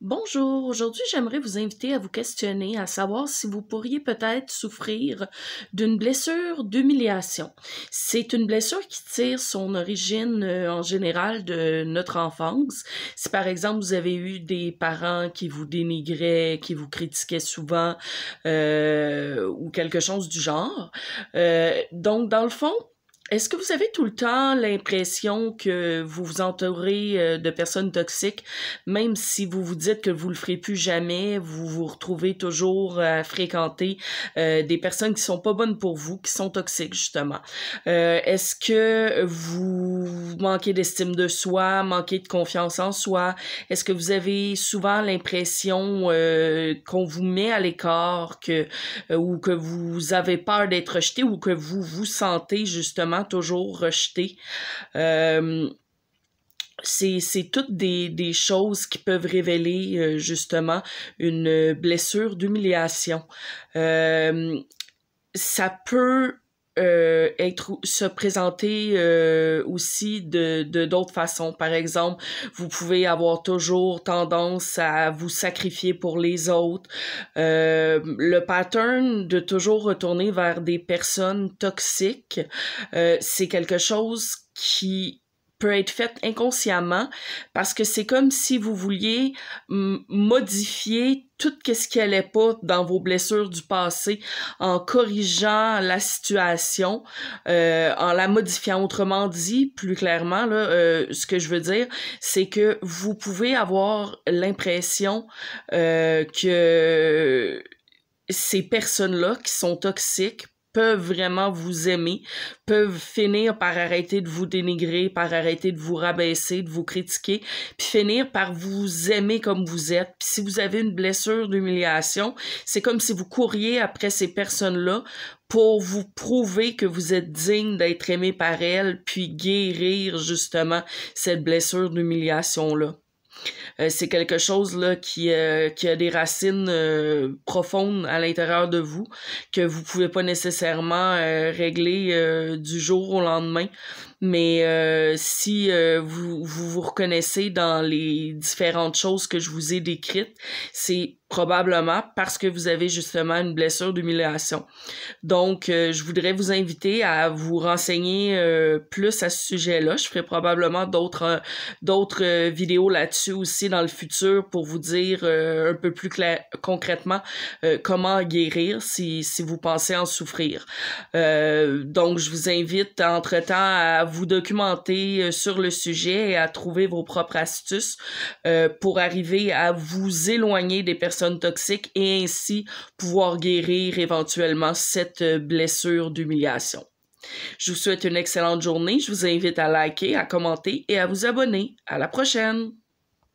Bonjour, aujourd'hui j'aimerais vous inviter à vous questionner, à savoir si vous pourriez peut-être souffrir d'une blessure d'humiliation. C'est une blessure qui tire son origine en général de notre enfance. Si par exemple vous avez eu des parents qui vous dénigraient, qui vous critiquaient souvent ou quelque chose du genre. Donc dans le fond, est-ce que vous avez tout le temps l'impression que vous vous entourez de personnes toxiques, même si vous vous dites que vous le ferez plus jamais, vous vous retrouvez toujours à fréquenter des personnes qui sont pas bonnes pour vous, qui sont toxiques justement? Est-ce que vous manquez d'estime de soi, manquez de confiance en soi? Est-ce que vous avez souvent l'impression qu'on vous met à l'écart, ou que vous avez peur d'être rejeté ou que vous vous sentez justement toujours rejeté? Euh, c'est toutes des choses qui peuvent révéler justement une blessure d'humiliation. Euh, Ça peut se présenter aussi de d'autres façons. Par exemple, vous pouvez avoir toujours tendance à vous sacrifier pour les autres. Le pattern de toujours retourner vers des personnes toxiques, c'est quelque chose qui peut être fait inconsciemment parce que c'est comme si vous vouliez modifier tout ce qui allait pas dans vos blessures du passé en corrigeant la situation, en la modifiant. Autrement dit, plus clairement, là, ce que je veux dire, c'est que vous pouvez avoir l'impression que ces personnes-là qui sont toxiques peuvent vraiment vous aimer, peuvent finir par arrêter de vous dénigrer, par arrêter de vous rabaisser, de vous critiquer, puis finir par vous aimer comme vous êtes. Puis si vous avez une blessure d'humiliation, c'est comme si vous couriez après ces personnes-là pour vous prouver que vous êtes digne d'être aimé par elles, puis guérir justement cette blessure d'humiliation-là. C'est quelque chose là qui a des racines profondes à l'intérieur de vous que vous pouvez pas nécessairement régler du jour au lendemain. Mais si vous reconnaissez dans les différentes choses que je vous ai décrites, c'est probablement parce que vous avez justement une blessure d'humiliation. Donc, je voudrais vous inviter à vous renseigner plus à ce sujet-là. Je ferai probablement d'autres vidéos là-dessus aussi dans le futur pour vous dire un peu plus concrètement comment guérir si vous pensez en souffrir. Donc, je vous invite entre-temps à vous documenter sur le sujet et à trouver vos propres astuces pour arriver à vous éloigner des personnes toxiques et ainsi pouvoir guérir éventuellement cette blessure d'humiliation. Je vous souhaite une excellente journée. Je vous invite à liker, à commenter et à vous abonner. À la prochaine!